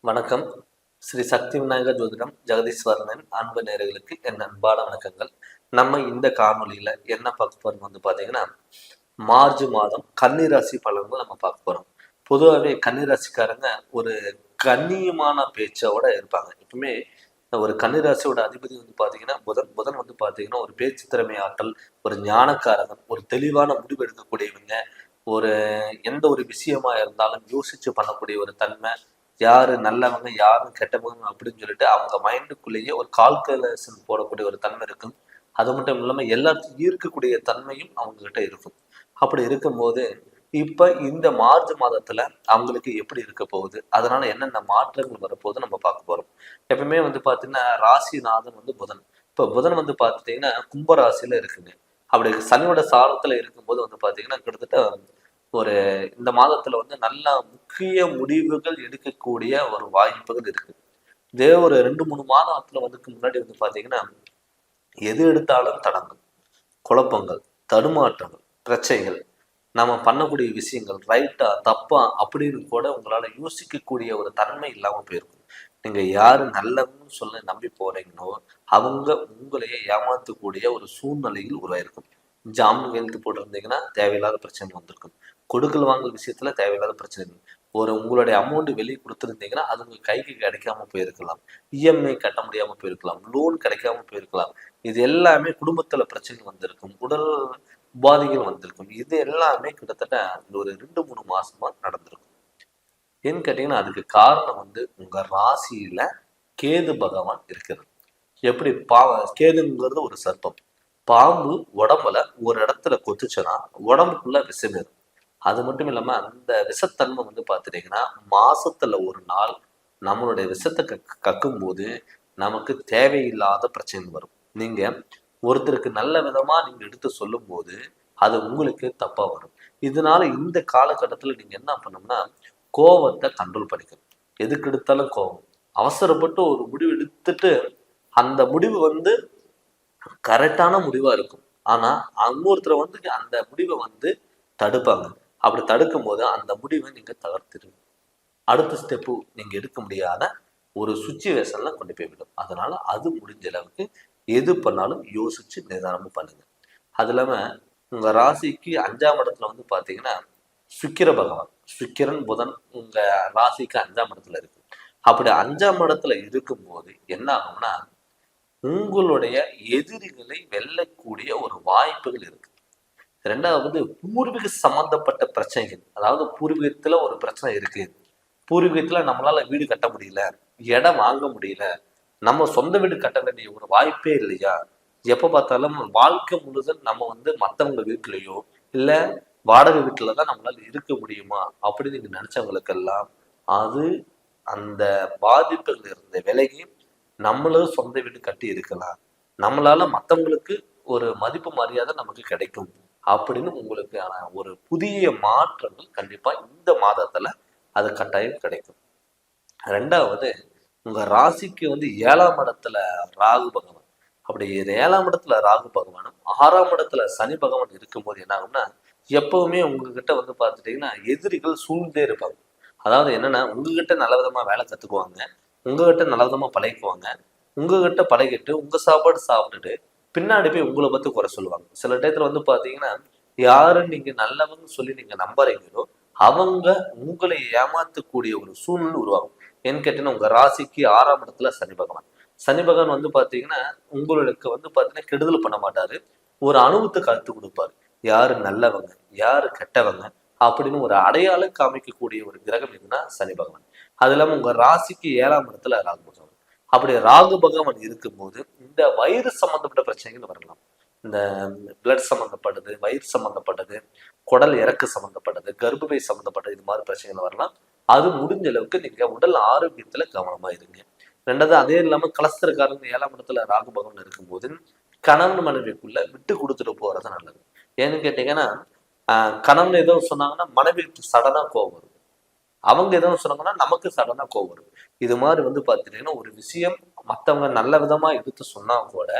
வணக்கம். ஸ்ரீ சக்தி விநாயகர் ஜோதிடம் ஜெகதீஸ்வரனின் அன்பு நேயர்களுக்கு என் அன்பான வணக்கங்கள். நம்ம இந்த காணொலியில என்ன பார்க்க போறோம் பார்த்தீங்கன்னா, மார்ச் மாதம் கன்னி ராசி பலன்கள் நம்ம பார்க்க போறோம். பொதுவாகவே கன்னி ராசிக்காரங்க ஒரு கண்ணியமான பேச்சோட இருப்பாங்க. எப்பவுமே ஒரு கன்னி ராசியோட அதிபதி பார்த்தீங்கன்னா புதன் பார்த்தீங்கன்னா ஒரு பேச்சு திறமை ஆற்றல், ஒரு ஞானக்காரகன், ஒரு தெளிவான முடிவு எடுக்கக்கூடியவங்க, ஒரு எந்த ஒரு விஷயமா இருந்தாலும் யோசிச்சு பண்ணக்கூடிய ஒரு தன்மை, யாரு நல்லவங்க யாரு கெட்டவங்க அப்படின்னு சொல்லிட்டு அவங்க மைண்டுக்குள்ளேயே ஒரு கால்குலேஷன் போடக்கூடிய ஒரு தன்மை இருக்கும். அது மட்டும் இல்லாம எல்லாத்தையும் ஈர்க்கக்கூடிய தன்மையும் அவங்க கிட்ட இருக்கும். அப்படி இருக்கும்போது இப்ப இந்த மார்ச் மாதத்துல அவங்களுக்கு எப்படி இருக்க போகுது, அதனால என்னென்ன மாற்றங்கள் வரப்போகுது நம்ம பார்க்க போறோம். எப்பவுமே பாத்தீங்கன்னா ராசிநாதன் புதன். இப்ப புதன் பாத்துட்டீங்கன்னா கும்ப ராசியில இருக்குங்க. அப்படி சனியோட சாரத்துல இருக்கும்போது பாத்தீங்கன்னா கிட்டத்தட்ட ஒரு இந்த மாதத்துல நல்ல முக்கிய முடிவுகள் எடுக்கக்கூடிய ஒரு வாய்ப்புகள் இருக்கு. இதே ஒரு 2-3 மாதத்துல முன்னாடி பாத்தீங்கன்னா எது எடுத்தாலும் தடங்கள், குழப்பங்கள், தடுமாற்றங்கள், பிரச்சனைகள், நம்ம பண்ணக்கூடிய விஷயங்கள் ரைட்டா தப்பா அப்படின்னு கூட உங்களால யோசிக்கக்கூடிய ஒரு தன்மை இல்லாம போயிருக்கும். நீங்க யாரு நல்லவன்னு சொல்ல நம்பி போறீங்களோ அவங்க உங்களையே ஏமாத்தக்கூடிய ஒரு சூழ்நிலையில் உருவாயிருக்கும். ஜாமீன் கையெழுத்து போட்டிருந்தீங்கன்னா தேவையில்லாத பிரச்சனை வந்திருக்கும். கொடுக்கல் வாங்கல் விஷயத்துல தேவையில்லாத பிரச்சனை. ஒரு உங்களுடைய அமௌண்ட் வெளியே கொடுத்துருந்தீங்கன்னா அது உங்க கைக்கு கிடைக்காம போயிருக்கலாம். இஎம்ஐ கட்ட முடியாம போயிருக்கலாம், லோன் கிடைக்காம போயிருக்கலாம். இது எல்லாமே குடும்பத்துல பிரச்சனை வந்திருக்கும், உடல் உபாதைகள் வந்திருக்கும். இது எல்லாமே கிட்டத்தட்ட ஒரு 2-3 மாசமா நடந்திருக்கும். ஏன்னு கேட்டீங்கன்னா அதுக்கு காரணம் உங்க ராசியில கேது பகவான் இருக்கிறது. எப்படி கேதுங்கிறது ஒரு சர்ப்பம். பாம்பு உடம்புல ஒரு இடத்துல கொத்துச்சுன்னா உடம்புக்குள்ள விஷம் இருக்கும். அது மட்டும் இல்லாம அந்த விஷத்தன்மை பார்த்துட்டீங்கன்னா மாசத்துல ஒரு நாள் நம்மளுடைய விஷத்தை கக்கும் போது நமக்கு தேவையில்லாத பிரச்சனை வரும். நீங்க ஒருத்தருக்கு நல்ல விதமா நீங்க எடுத்து சொல்லும் போது அது உங்களுக்கு தப்பா வரும். இதனால இந்த காலகட்டத்துல நீங்க என்ன பண்ணணும்னா கோவத்தை கண்ட்ரோல் பண்ணிக்கணும். எதுக்கு எடுத்தாலும் கோவம், அவசரப்பட்டு ஒரு முடிவு எடுத்துட்டு அந்த முடிவு கரெக்டான முடிவா இருக்கும். ஆனா இன்னொருத்தர் அந்த முடிவை தடுப்பாங்க. அப்படி தடுக்கும் போது அந்த முடிவை நீங்க தகர்த்துருங்க. அடுத்த ஸ்டெப்பு நீங்க எடுக்க முடியாத ஒரு சுச்சுவேஷன்ல கொண்டு போய் விடும். அதனால அது முடிஞ்ச அளவுக்கு எது பண்ணாலும் யோசிச்சு நிதானமும் பண்ணுங்க. அது இல்லாம உங்க ராசிக்கு 5ஆம் இடத்துல பாத்தீங்கன்னா சுக்கிர பகவான், சுக்கிரன் புதன் உங்க ராசிக்கு 5ஆம் இடத்துல இருக்கு. அப்படி 5ஆம் இடத்துல இருக்கும்போது என்ன ஆகும்னா உங்களுடைய எதிரிகளை வெல்லக்கூடிய ஒரு வாய்ப்புகள் இருக்கு. ரெண்டாவது பூர்வீக சம்பந்தப்பட்ட பிரச்சனைகள், அதாவது பூர்வீகத்துல ஒரு பிரச்சனை இருக்கு, பூர்வீகத்துல நம்மளால வீடு கட்ட முடியல, இடம் வாங்க முடியல, நம்ம சொந்த வீடு கட்ட வேண்டிய ஒரு வாய்ப்பே இல்லையா, எப்ப பார்த்தாலும் வாழ்க்கை முழுதும் நம்ம மத்தவங்க வீட்டுலயோ இல்ல வாடகை வீட்டுலதான் நம்மளால இருக்க முடியுமா அப்படின்னு நீங்க நினைச்சவங்களுக்கெல்லாம் அது அந்த பாதிப்புகள் இருந்த விலகி நம்மளும் சொந்த வீடு கட்டி இருக்கலாம், நம்மளால மத்தவங்களுக்கு ஒரு மதிப்பு மரியாதை நமக்கு கிடைக்கும் அப்படின்னு உங்களுக்கான ஒரு புதிய மாற்றங்கள் கண்டிப்பா இந்த மாதத்துல அது கட்டாயம் கிடைக்கும். ரெண்டாவது உங்க ராசிக்கு 7ஆம் இடத்துல ராகு பகவான். அப்படி 7ஆம் இடத்துல ராகு பகவானும் 6ஆம் இடத்துல சனி பகவான் இருக்கும்போது என்ன ஆகும்னா எப்பவுமே உங்ககிட்ட பார்த்துட்டீங்கன்னா எதிரிகள் சூழ்ந்தே இருப்பாங்க. அதாவது என்னன்னா உங்ககிட்ட நல்ல விதமா வேலை கத்துக்குவாங்க, உங்ககிட்ட நல்ல விதமா பழகிக்குவாங்க, உங்ககிட்ட பழகிட்டு உங்க சாப்பாடு சாப்பிட்டுட்டு பின்னாடி போய் உங்களை பத்தி குறை சொல்லுவாங்க. சில டயத்துல பாத்தீங்கன்னா யாரு நீங்க நல்லவங்க சொல்லி நீங்க நம்புறீங்களோ அவங்க உங்களை ஏமாத்தக்கூடிய ஒரு சூழ்நிலை உருவாகும். ஏன்னு கேட்டீங்கன்னா உங்க ராசிக்கு 6ஆம் இடத்துல சனி பகவான். சனி பகவான் பாத்தீங்கன்னா உங்களுக்கு பாத்தீங்கன்னா கெடுதல் பண்ண மாட்டாரு, ஒரு அனுபவத்தை கருத்து கொடுப்பாரு. யாரு நல்லவங்க யாரு கெட்டவங்க அப்படின்னு ஒரு அடையாளம் காமிக்கக்கூடிய ஒரு கிரகம் எதுனா சனி பகவான். அது இல்லாம உங்க ராசிக்கு 7ஆம் இடத்துல ராகு பகவான். அப்படி ராகு பகவான் இருக்கும்போது இந்த வயிறு சம்பந்தப்பட்ட பிரச்சனைகள் வரலாம். இந்த பிளட் சம்பந்தப்பட்டது, வயிறு சம்பந்தப்பட்டது, குடல் இறக்கு சம்பந்தப்பட்டது, கர்ப்பப்பை சம்பந்தப்பட்டது, இது மாதிரி பிரச்சனைகள் வரலாம். அது முடிஞ்ச அளவுக்கு நீங்க உடல் ஆரோக்கியத்துல கவனமா இருங்க. ரெண்டாவது அதே இல்லாம கலஸ்தரக்காரங்க 7ஆம் இடத்துல ராகு பகவான் இருக்கும்போது கணவன் மனைவிக்குள்ள விட்டு கொடுத்துட்டு போறது நல்லது. ஏன்னு கேட்டீங்கன்னா கணவன் ஏதோ சொன்னாங்கன்னா மனைவிக்கு சடனா கோவம் வரும், அவங்க எதுவும் சொன்னாங்கன்னா நமக்கு சடனா கோவம் வரும். இது மாதிரி பாத்துட்டீங்கன்னா ஒரு விஷயம் மத்தவங்க நல்ல விதமா எடுத்து சொன்னா கூட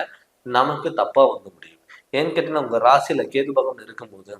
நமக்கு தப்பா முடியும். ஏன்னு கேட்டீங்கன்னா உங்க ராசியில கேது பகவான் இருக்கும்போது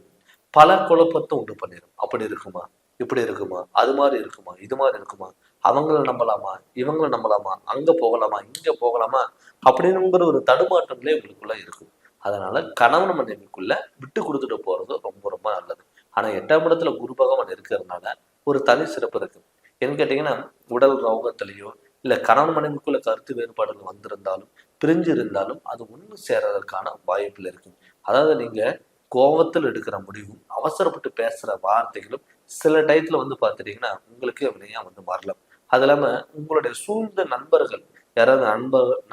பல குழப்பத்தை உண்டு பண்ணிடும். அப்படி இருக்குமா, இப்படி இருக்குமா, அது மாதிரி இருக்குமா, இது மாதிரி இருக்குமா அவங்கள நம்பலாமா, இவங்கள நம்பலாமா, அங்க போகலாமா, இங்க போகலாமா அப்படிங்கிற ஒரு தடுமாற்றங்களே உங்களுக்குள்ள இருக்கும். அதனால கணவன் மனைவிக்குள்ள விட்டு கொடுத்துட்டு போறது ரொம்ப ரொம்ப நல்லது. ஆனா 8ஆம் இடத்துல குரு பகவான் இருக்கிறதுனால ஒரு தனி சிறப்பு இருக்கு. ஏன்னு கேட்டீங்கன்னா, உடல் ரோகத்திலேயோ இல்ல கணவன் மனைவிக்குள்ள கருத்து வேறுபாடுகள் வந்திருந்தாலும், பிரிஞ்சு இருந்தாலும் அது ஒண்ணு சேர்றதற்கான வாய்ப்புகள் இருக்கு. அதாவது நீங்க கோபத்தில் எடுக்கிற முடிவும், அவசரப்பட்டு பேசுற வார்த்தைகளும் சில டயத்துல பார்த்துட்டீங்கன்னா உங்களுக்கு வினையா மாறலாம். அது இல்லாம உங்களுடைய சூழ்ந்த நண்பர்கள் யாராவது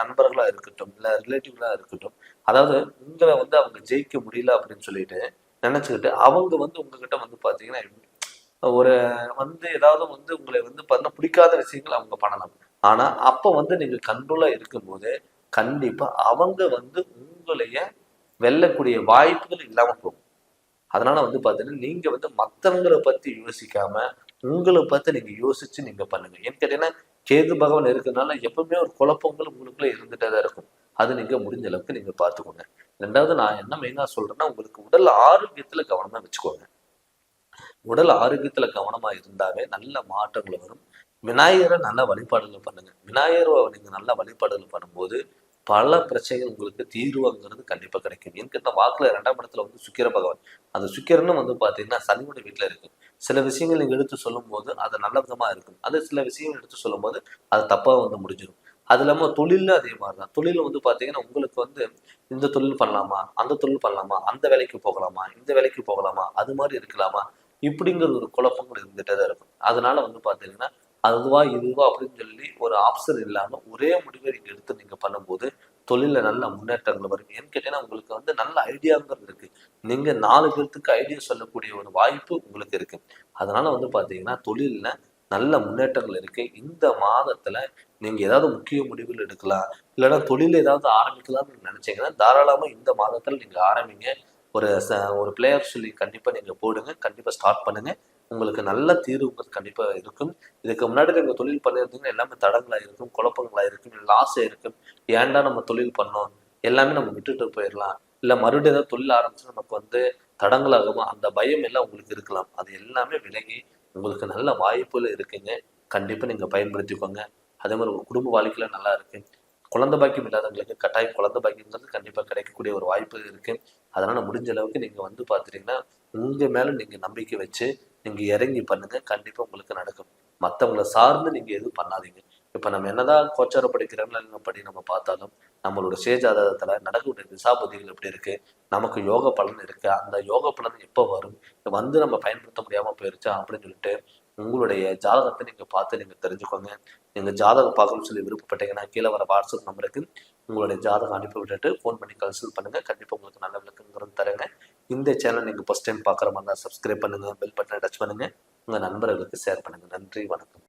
நண்பர்களா இருக்கட்டும், இல்ல ரிலேட்டிவ்களா இருக்கட்டும், அதாவது உங்களை அவங்க ஜெயிக்க முடியல அப்படின்னு சொல்லிட்டு நினைச்சுக்கிட்டு அவங்க உங்ககிட்ட பாத்தீங்கன்னா ஒரு ஏதாவது உங்களை பண்ண பிடிக்காத விஷயங்கள் அவங்க பண்ணலாம். ஆனா அப்ப நீங்க கண்ட்ரோலா இருக்கும்போது கண்டிப்பா அவங்க உங்களைய வெல்லக்கூடிய வாய்ப்புகள் இல்லாம போகும். அதனால பாத்தீங்கன்னா நீங்க மத்தவங்களை பத்தி யோசிக்காம உங்களை பத்தி நீங்க யோசிச்சு நீங்க பண்ணுங்க. ஏன்னு கேட்டீங்கன்னா கேது பகவான் இருக்கிறதுனால எப்பவுமே ஒரு குழப்பங்கள் உங்களுக்குள்ள இருந்துட்டே தான் இருக்கும். அது நீங்க முடிஞ்ச அளவுக்கு நீங்க பாத்துக்கோங்க. ரெண்டாவது நான் என்ன மெயினா சொல்றேன்னா, உங்களுக்கு உடல் ஆரோக்கியத்துல கவனமா வச்சுக்கோங்க. உடல் ஆரோக்கியத்துல கவனமா இருந்தாவே நல்ல மாற்றங்கள் வரும். விநாயகரை நல்ல வழிபாடுகள் பண்ணுங்க. விநாயகரை நீங்க நல்ல வழிபாடுகள் பண்ணும்போது பல பிரச்சனைகள் உங்களுக்கு தீர்வுங்கிறது கண்டிப்பா கிடைக்கும். ஏன்னு கேட்டா வாக்குல 2ஆம் இடத்துல சுக்கிர பகவான். அந்த சுக்கிரனும் பாத்தீங்கன்னா சனியோட வீட்டுல இருக்கு. சில விஷயங்கள் நீங்க எடுத்து சொல்லும் போது அது நல்ல விதமா இருக்கும். அது சில விஷயங்கள் எடுத்து சொல்லும் போது அது தப்பா முடிஞ்சிடும். அது இல்லாம தொழில அதே மாதிரிதான். தொழில பாத்தீங்கன்னா உங்களுக்கு இந்த தொழில் பண்ணலாமா, அந்த தொழில் பண்ணலாமா, அந்த வேலைக்கு போகலாமா, இந்த வேலைக்கு போகலாமா, அது மாதிரி இருக்கலாமா, இப்படிங்கிற ஒரு குழப்பங்கள் இருந்துட்டே தான் இருக்கும். அதனால பாத்தீங்கன்னா அதுவா இதுவா அப்படின்னு சொல்லி ஒரு ஆப்ஷன் இல்லாம ஒரே முடிவை நீங்க எடுத்து நீங்க பண்ணும்போது தொழில நல்ல முன்னேற்றங்கள் வரும். ஏன்னு கேட்டீங்கன்னா உங்களுக்கு நல்ல ஐடியாங்கிறது இருக்கு. நீங்க 4 பேர்த்துக்கு ஐடியா சொல்லக்கூடிய ஒரு வாய்ப்பு உங்களுக்கு இருக்கு. அதனால பாத்தீங்கன்னா தொழில்ல நல்ல முன்னேற்றங்கள் இருக்கு. இந்த மாதத்துல நீங்க ஏதாவது முக்கிய முடிவுகள் எடுக்கலாம், இல்லைன்னா தொழில் ஏதாவது ஆரம்பிக்கலாம்னு நினைச்சீங்கன்னா தாராளமா இந்த மாதத்துல நீங்க ஆரம்பிங்க. ஒரு ஒரு பிளேயர் சொல்லி கண்டிப்பா நீங்க போடுங்க, கண்டிப்பா ஸ்டார்ட் பண்ணுங்க. உங்களுக்கு நல்ல தீர்வுகள் கண்டிப்பா இருக்கும். இதுக்கு முன்னாடி நீங்க தொழில் பண்ணியிருந்தீங்கன்னா எல்லாமே தடங்களா இருக்கும், குழப்பங்களா இருக்கும், லாஸ் இருக்கும். ஏன்டா நம்ம தொழில் பண்ணோம், எல்லாமே நம்ம விட்டுட்டு போயிடலாம், இல்ல மறுபடியும் ஏதாவது தொழில் ஆரம்பிச்சு நமக்கு தடங்களாகுமா, அந்த பயம் எல்லாம் உங்களுக்கு இருக்கலாம். அது எல்லாமே விலகி உங்களுக்கு நல்ல வாய்ப்புகள் இருக்குங்க. கண்டிப்பா நீங்க பயன்படுத்திக்கோங்க. அதே மாதிரி உங்க குடும்ப வாழ்க்கையில நல்லா இருக்கு. குழந்தை பாக்கியம் இல்லாதவங்களுக்கு கட்டாயம் குழந்தை பாக்கியங்கிறது கண்டிப்பா கிடைக்கக்கூடிய ஒரு வாய்ப்பு இருக்கு. அதனால முடிஞ்ச அளவுக்கு நீங்க பாத்துட்டீங்கன்னா உங்க மேல நீங்க நம்பிக்கை வச்சு நீங்க இறங்கி பண்ணுங்க. கண்டிப்பா உங்களுக்கு நடக்கும். மத்தவங்களை சார்ந்து நீங்க எதுவும் பண்ணாதீங்க. இப்ப நம்ம என்னதான் கோச்சார படிக்கிறோம்ல படி நம்ம பார்த்தாலும் நம்மளோட சுயஜாதகத்துல நடக்கக்கூடிய திசாபுதிகள் எப்படி இருக்கு, நமக்கு யோக பலன் இருக்கு, அந்த யோக பலன் எப்போ வரும், நம்ம பயன்படுத்த முடியாம போயிருச்சா அப்படின்னு சொல்லிட்டு உங்களுடைய ஜாதகத்தை நீங்க பார்த்து நீங்க தெரிஞ்சுக்கோங்க. நீங்க ஜாதகம் பார்க்கணும்னு சொல்லி விருப்பப்பட்டீங்கன்னா கீழே வர வாட்ஸ்அப் நம்பருக்கு உங்களுடைய ஜாதகம் அனுப்பி விட்டுட்டு ஃபோன் பண்ணி கன்சல்ட் பண்ணுங்க. கண்டிப்பா உங்களுக்கு நல்ல விளக்கங்கிறது தரேங்க. இந்த சேனல் நீங்க ஃபர்ஸ்ட் டைம் பார்க்குற மாதிரி தான் சப்ஸ்கிரைப் பண்ணுங்க, பெல் பட்டனை டச் பண்ணுங்க, உங்க நண்பர்களுக்கு ஷேர் பண்ணுங்க. நன்றி, வணக்கம்.